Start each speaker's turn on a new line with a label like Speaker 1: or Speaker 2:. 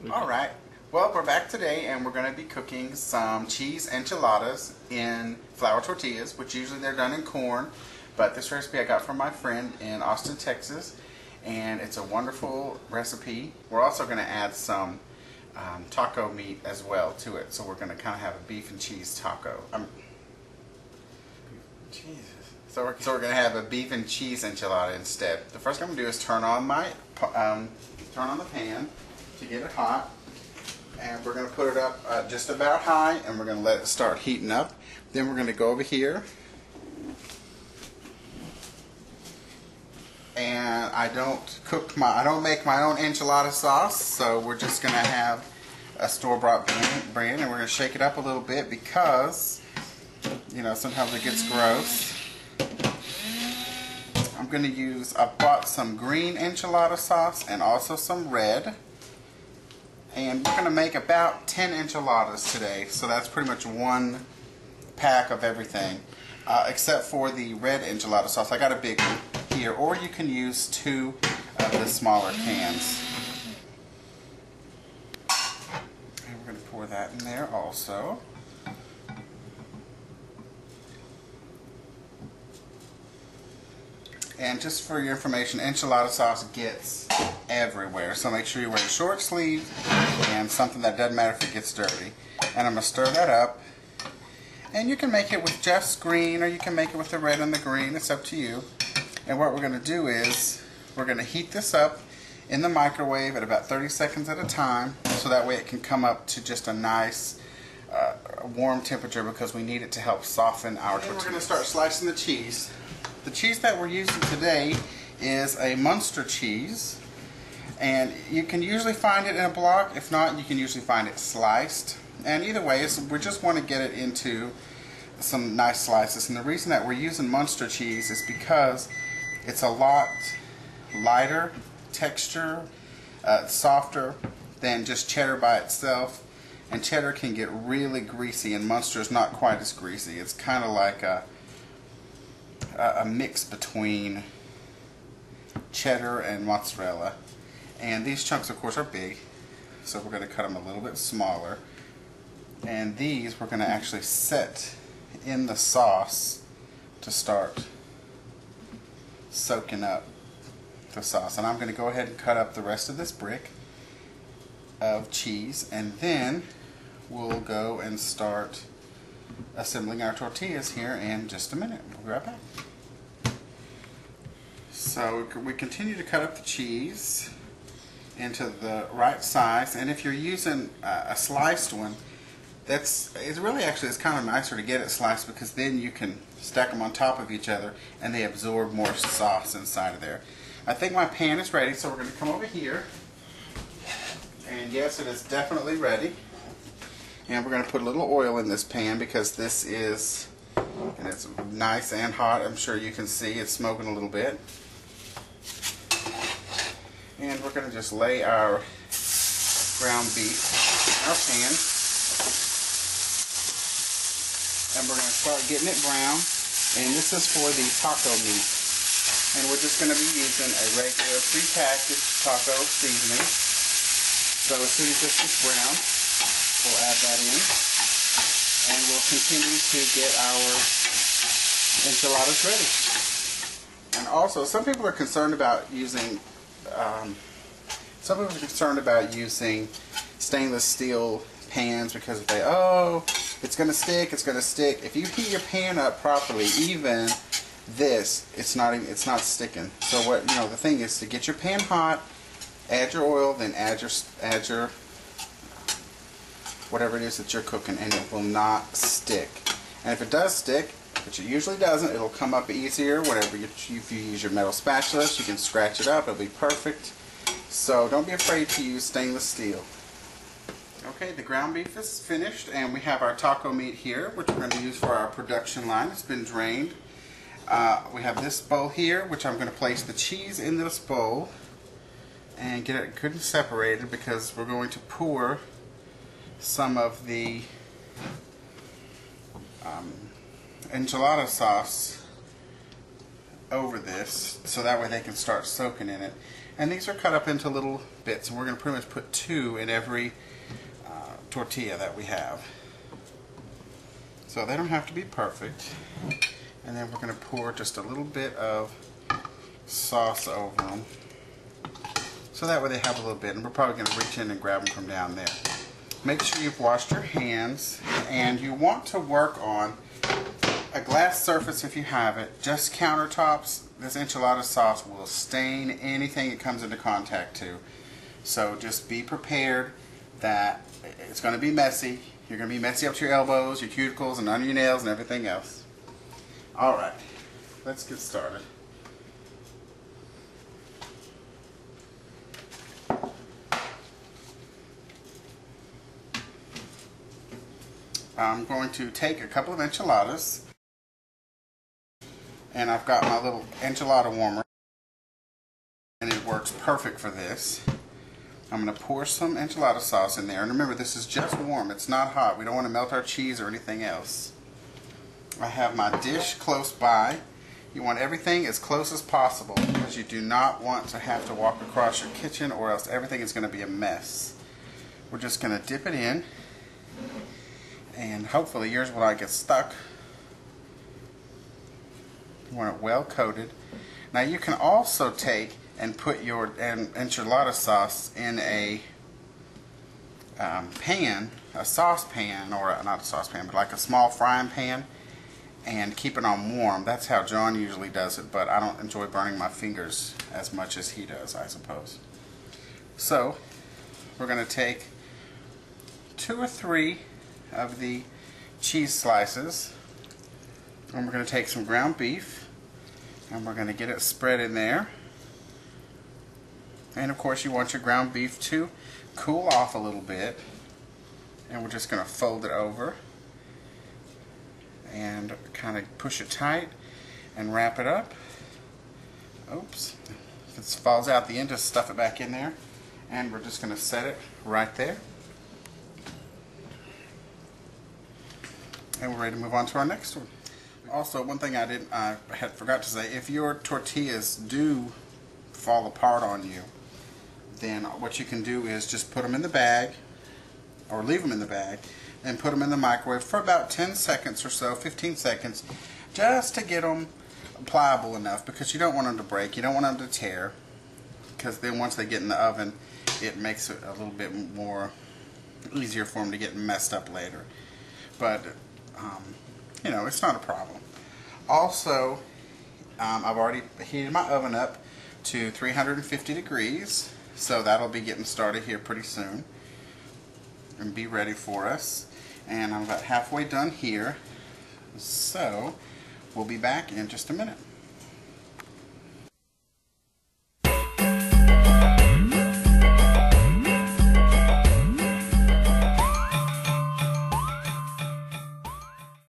Speaker 1: Alright, well, we're back today and we're going to be cooking some cheese enchiladas in flour tortillas, which usually they're done in corn, but this recipe I got from my friend in Austin, Texas, and it's a wonderful recipe. We're also going to add some taco meat as well to it, so we're going to kind of have a beef and cheese taco. Jesus. So we're going to have a beef and cheese enchilada instead. The first thing I'm going to do is turn on the pan to get it hot, and we're going to put it up just about high, and we're going to let it start heating up. Then we're going to go over here, and I don't make my own enchilada sauce, so we're just going to have a store-bought brand, and we're going to shake it up a little bit because, you know, sometimes it gets gross. I bought some green enchilada sauce and also some red. And we're going to make about 10 enchiladas today, so that's pretty much one pack of everything, except for the red enchilada sauce. I got a big one here, or you can use 2 of the smaller cans. And we're going to pour that in there also. And just for your information, enchilada sauce gets everywhere, so make sure you wear a short sleeve and something that doesn't matter if it gets dirty. And I'm going to stir that up, and you can make it with just green, or you can make it with the red and the green. It's up to you. And what we're going to do is we're going to heat this up in the microwave at about 30 seconds at a time, so that way it can come up to just a nice warm temperature, because we need it to help soften our tortillas. And we're going to start slicing the cheese. The cheese that we're using today is a Munster cheese, and you can usually find it in a block. If not, you can usually find it sliced. And either way, we just want to get it into some nice slices. And the reason that we're using Munster cheese is because it's a lot lighter texture, softer than just cheddar by itself. And cheddar can get really greasy, and Munster is not quite as greasy. It's kind of like a mix between cheddar and mozzarella. And these chunks, of course, are big, so we're going to cut them a little bit smaller. And these we're going to actually set in the sauce to start soaking up the sauce. And I'm going to go ahead and cut up the rest of this brick of cheese, and then we'll go and start assembling our tortillas here in just a minute. We'll be right back. So we continue to cut up the cheese into the right size, and if you're using a sliced one, it's kind of nicer to get it sliced, because then you can stack them on top of each other and they absorb more sauce inside of there. I think my pan is ready, so we're going to come over here, and yes, it is definitely ready. And we're going to put a little oil in this pan, because this is, and it's nice and hot. I'm sure you can see it's smoking a little bit. And we're going to just lay our ground beef in our pan. And we're going to start getting it brown. And this is for the taco meat. And we're just going to be using a regular prepackaged taco seasoning. So as soon as this is brown, we'll add that in, and we'll continue to get our enchiladas ready. And also, some people are concerned about using stainless steel pans, because if it's going to stick, it's going to stick. If you heat your pan up properly, even this, it's not sticking. So the thing is to get your pan hot, add your oil, then add your whatever it is that you're cooking, and it will not stick. And if it does stick, which it usually doesn't, it'll come up easier. If you use your metal spatulas, you can scratch it up. It'll be perfect. So don't be afraid to use stainless steel. Okay, the ground beef is finished, and we have our taco meat here, which we're going to use for our production line. It's been drained. We have this bowl here, which I'm going to place the cheese in this bowl and get it good and separated, because we're going to pour some of the enchilada sauce over this so that way they can start soaking in it. And these are cut up into little bits, and we're going to pretty much put 2 in every tortilla that we have. So they don't have to be perfect. And then we're going to pour just a little bit of sauce over them, so that way they have a little bit, and we're probably going to reach in and grab them from down there. Make sure you've washed your hands, and you want to work on a glass surface if you have it. Just countertops. This enchilada sauce will stain anything it comes into contact to. So just be prepared that it's going to be messy. You're going to be messy up to your elbows, your cuticles, and under your nails and everything else. Alright, let's get started. I'm going to take a couple of enchiladas, and I've got my little enchilada warmer, and it works perfect for this. I'm going to pour some enchilada sauce in there, and remember, this is just warm, it's not hot. We don't want to melt our cheese or anything else. I have my dish close by. You want everything as close as possible because you do not want to have to walk across your kitchen, or else everything is going to be a mess. We're just going to dip it in, and hopefully yours will not get stuck. You want it well coated. Now you can also take and put your enchilada sauce in a pan, a saucepan, or not a saucepan, but like a small frying pan, and keep it on warm. That's how John usually does it, but I don't enjoy burning my fingers as much as he does, I suppose. So we're going to take 2 or 3 of the cheese slices, and we're going to take some ground beef, and we're going to get it spread in there. And of course you want your ground beef to cool off a little bit, and we're just going to fold it over and kind of push it tight and wrap it up. Oops, if it falls out the end, just stuff it back in there, and we're just going to set it right there. And we're ready to move on to our next one. Also, one thing I had forgot to say, if your tortillas do fall apart on you, then what you can do is just put them in the bag, or leave them in the bag, and put them in the microwave for about 10 seconds or so, 15 seconds, just to get them pliable enough, because you don't want them to break, you don't want them to tear, because then once they get in the oven, it makes it a little bit more easier for them to get messed up later. But you know, it's not a problem. Also, I've already heated my oven up to 350 degrees, so that'll be getting started here pretty soon and be ready for us. And I'm about halfway done here, so we'll be back in just a minute.